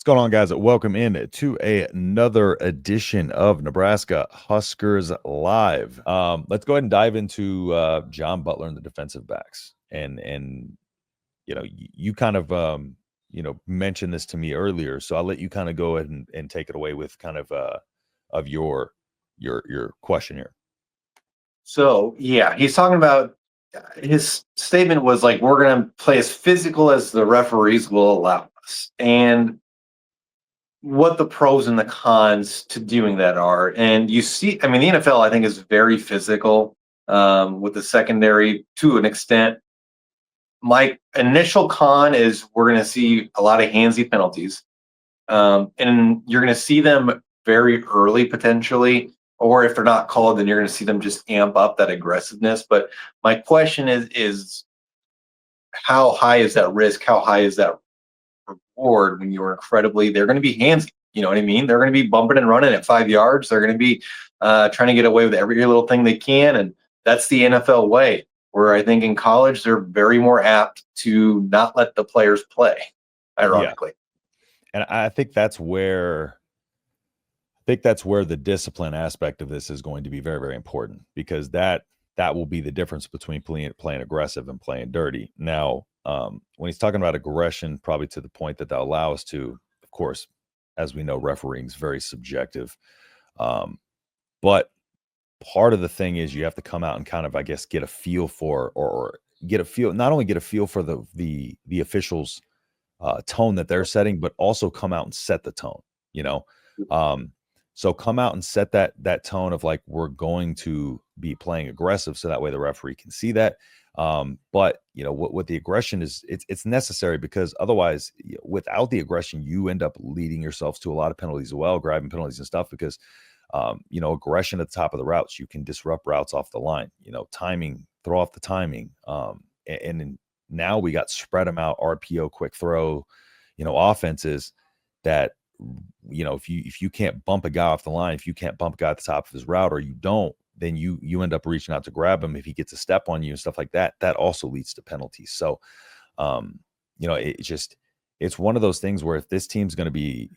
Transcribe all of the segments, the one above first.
Going on, guys? Welcome in to another edition of Nebraska Huskers Live. Let's go ahead and dive into John Butler and the defensive backs. And you kind of mentioned this to me earlier, so I'll let you kind of go ahead and take it away with kind of your question here. So, yeah, he's talking about his statement was like, we're going to play as physical as the referees will allow us. And what the pros and the cons to doing that are. And you see, I mean, the NFL, I think, is very physical with the secondary to an extent. My initial con is we're going to see a lot of handsy penalties. And you're going to see them very early potentially, or if they're not called, then you're going to see them just amp up that aggressiveness. But my question is how high is that risk? How high is that reward when you're they're going to be handsy. You know what I mean? They're going to be bumping and running at 5 yards. They're going to be trying to get away with every little thing they can. And that's the NFL way, where I think in college, they're very more apt to not let the players play, ironically. Yeah. And I think that's where the discipline aspect of this is going to be very, very important, because that will be the difference between playing aggressive and playing dirty. Now, when he's talking about aggression, probably to the point that they'll allow us to, of course, as we know, refereeing is very subjective. But part of the thing is you have to come out and kind of, I guess, get a feel for, or get a feel, not only get a feel for the officials' tone that they're setting, but also come out and set the tone, So come out and set that tone of like, we're going to be playing aggressive, so that way the referee can see that. But what the aggression is, it's necessary, because otherwise, without the aggression, you end up leading yourselves to a lot of penalties as well, grabbing penalties and stuff, because aggression at the top of the routes, you can disrupt routes off the line, timing, throw off the timing. And now we got spread them out, RPO, quick throw, offenses that, if you can't bump a guy off the line, if you can't bump a guy at the top of his route, or you don't, then you end up reaching out to grab him. If he gets a step on you and stuff like that, that also leads to penalties. So, it's one of those things where if this team's going to be,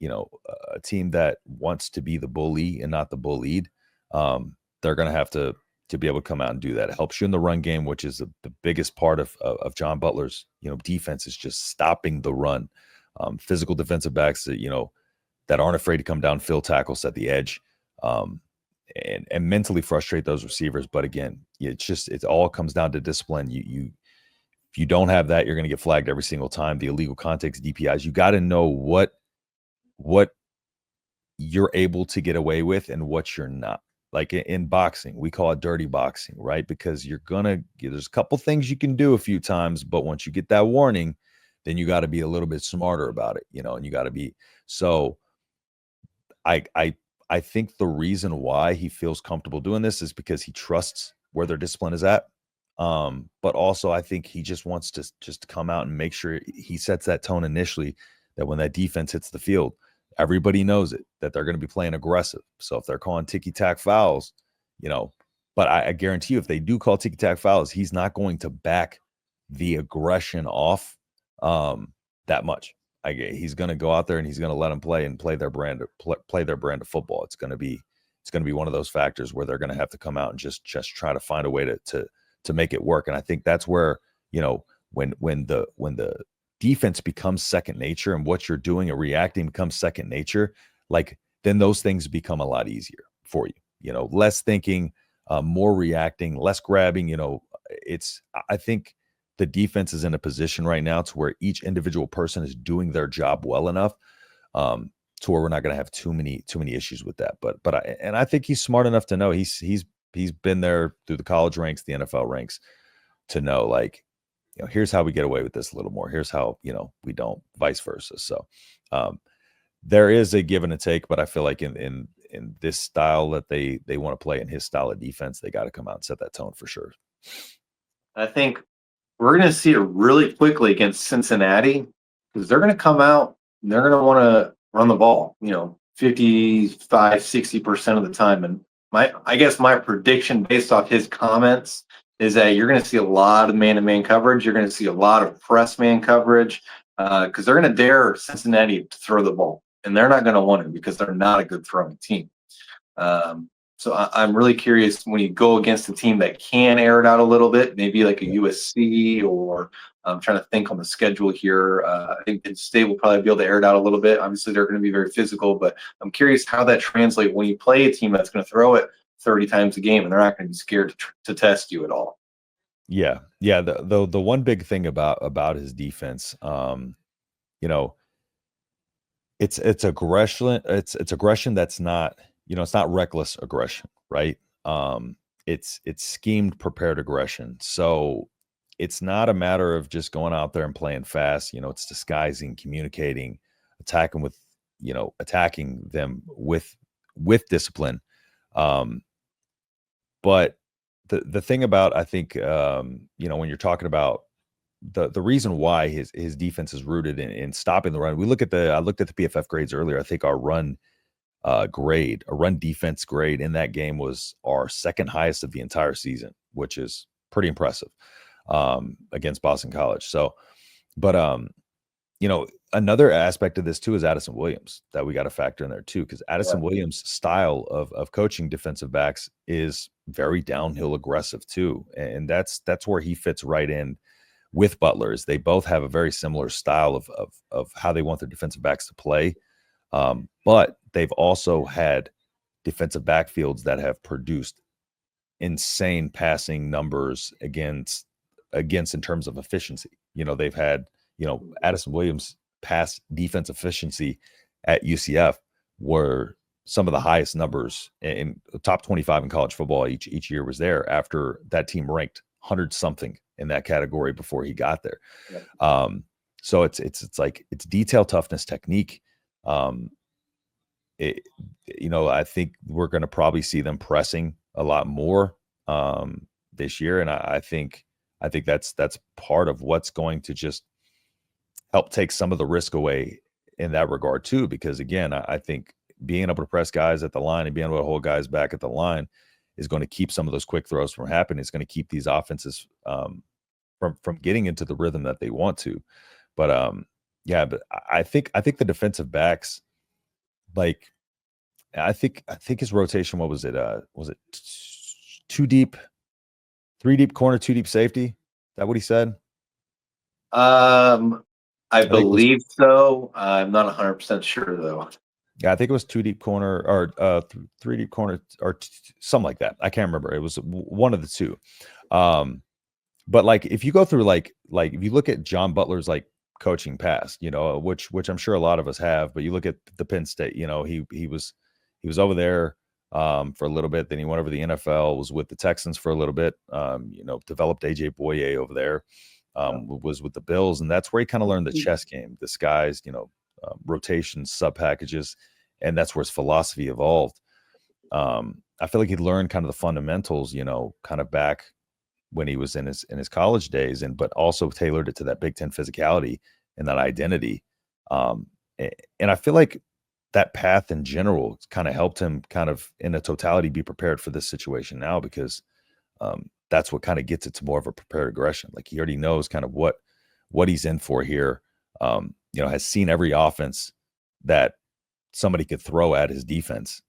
a team that wants to be the bully and not the bullied, they're going to have to be able to come out and do that. It helps you in the run game, which is the biggest part of John Butler's, defense, is just stopping the run. Physical defensive backs that, that aren't afraid to come down, fill tackles at the edge, and mentally frustrate those receivers. But again, it all comes down to discipline. If you don't have that, you're going to get flagged every single time. The illegal context, DPIs, you got to know what you're able to get away with and what you're not. Like in boxing, we call it dirty boxing, right? Because there's a couple things you can do a few times, but once you get that warning, then you got to be a little bit smarter about it, and you got to be. So I think the reason why he feels comfortable doing this is because he trusts where their discipline is at. But also I think he just wants to just come out and make sure he sets that tone initially, that when that defense hits the field, everybody knows it, that they're going to be playing aggressive. So if they're calling ticky-tack fouls, but I guarantee you, if they do call ticky-tack fouls, he's not going to back the aggression off that much. He's going to go out there and he's going to let them play and play their brand of football. It's going to be one of those factors where they're going to have to come out and just try to find a way to make it work. And I think that's where, when the defense becomes second nature and what you're doing and reacting becomes second nature, like, then those things become a lot easier for you, less thinking, more reacting, less grabbing. I think the defense is in a position right now to where each individual person is doing their job well enough, to where we're not going to have too many issues with that. But I think he's smart enough to know, he's been there through the college ranks, the NFL ranks, to know, like, here's how we get away with this a little more. Here's how, we don't, vice versa. So there is a give and a take, but I feel like in this style that they want to play, in his style of defense, they got to come out and set that tone for sure. I think we're going to see it really quickly against Cincinnati, because they're going to come out and they're going to want to run the ball, 55, 60% of the time. And I guess my prediction based off his comments is that you're going to see a lot of man-to-man coverage. You're going to see a lot of press man coverage. because they're going to dare Cincinnati to throw the ball, and they're not going to want to because they're not a good throwing team. Um, so I'm really curious when you go against a team that can air it out a little bit, maybe like a USC, or I'm trying to think on the schedule here. I think Penn State will probably be able to air it out a little bit. Obviously, they're going to be very physical, but I'm curious how that translates when you play a team that's going to throw it 30 times a game and they're not going to be scared to test you at all. Yeah, yeah. The one big thing about his defense, you know, it's aggression. It's aggression that's not, it's not reckless aggression, right? It's schemed, prepared aggression. So it's not a matter of just going out there and playing fast. It's disguising, communicating, attacking with, attacking them with discipline. Um, but the thing about, I think, when you're talking about the reason why his defense is rooted in stopping the run. I looked at the PFF grades earlier. I think our run a run defense grade in that game was our second highest of the entire season, which is pretty impressive against Boston College. So, but another aspect of this too is Addison Williams that we got to factor in there too, because Addison Williams' style of coaching defensive backs is very downhill aggressive too, and that's where he fits right in with Butler's. They both have a very similar style of how they want their defensive backs to play. But they've also had defensive backfields that have produced insane passing numbers against in terms of efficiency. They've had, Addison Williams' pass defense efficiency at UCF were some of the highest numbers in top 25 in college football each year was there after that team ranked 100 something in that category before he got there. So it's like it's detail, toughness, technique. I think we're going to probably see them pressing a lot more this year, and I think that's part of what's going to just help take some of the risk away in that regard too. Because again, I think being able to press guys at the line and being able to hold guys back at the line is going to keep some of those quick throws from happening. It's going to keep these offenses from getting into the rhythm that they want to. But but I think the defensive backs, like I think his rotation, what was it? Was it 2 deep, 3 deep corner, 2 deep safety? Is that what he said? I think it was believe so. I'm not 100% sure though. Yeah, I think it was 2 deep corner or 3 deep corner or something like that. I can't remember. It was one of the two. But like if you go through like if you look at John Butler's like coaching past, which I'm sure a lot of us have, but you look at the Penn State, he was over there for a little bit, then he went over to the NFL, was with the Texans for a little bit, developed AJ Boye over there, was with the Bills, and that's where he kind of learned the chess game, disguised, rotations, sub packages, and that's where his philosophy evolved. I feel like he learned kind of the fundamentals, kind of back when he was in his college days, but also tailored it to that Big Ten physicality and that identity. And I feel like that path in general kind of helped him kind of in a totality be prepared for this situation now, because that's what kind of gets it to more of a prepared aggression. Like he already knows kind of what he's in for here. Has seen every offense that somebody could throw at his defense.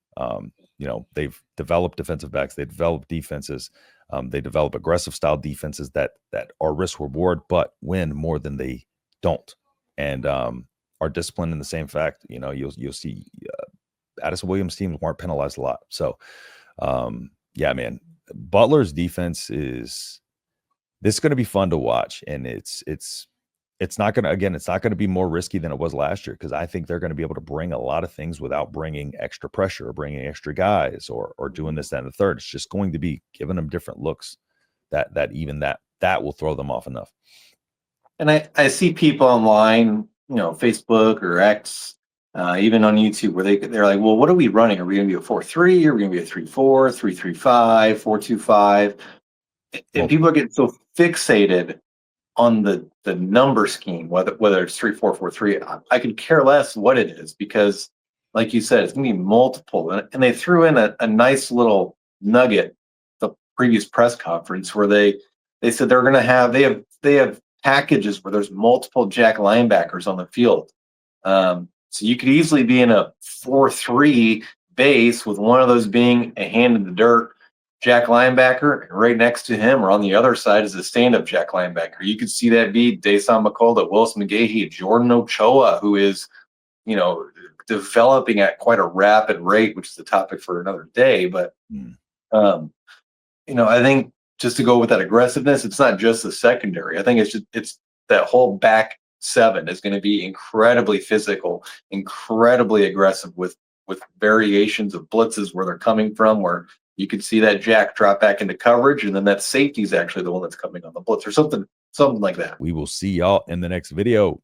They've developed defensive backs, they develop defenses, they develop aggressive style defenses that are risk reward, but win more than they don't, and are disciplined in the same fact. You'll see Addison Williams' teams weren't penalized a lot. So, man, Butler's defense is going to be fun to watch, and it's not going to be more risky than it was last year, because I think they're going to be able to bring a lot of things without bringing extra pressure or bringing extra guys or doing this, that, and the third. It's just going to be giving them different looks that will throw them off enough. And I see people online, Facebook or X, even on YouTube, where they're like, well, what are we running? Are we going to be a 4-3? Are we going to be a 3-4, 3-3-5, 4-2-5? And people are getting so fixated on the number scheme, whether it's 3-4-4-3. I could care less what it is, because like you said, it's going to be multiple. And they threw in a nice little nugget the previous press conference where they said they're going to have packages where there's multiple jack linebackers on the field. So you could easily be in a 4-3 base with one of those being a hand in the dirt jack linebacker, and right next to him or on the other side is a stand-up jack linebacker. You could see that be Dasan McCullough, Willis McGahee, Jordan Ochoa, who is, developing at quite a rapid rate, which is a topic for another day. But um, I think just to go with that aggressiveness, it's not just the secondary. I think it's that whole back seven is going to be incredibly physical, incredibly aggressive with variations of blitzes where they're coming from, where you could see that jack drop back into coverage, and then that safety is actually the one that's coming on the blitz or something like that. We will see y'all in the next video.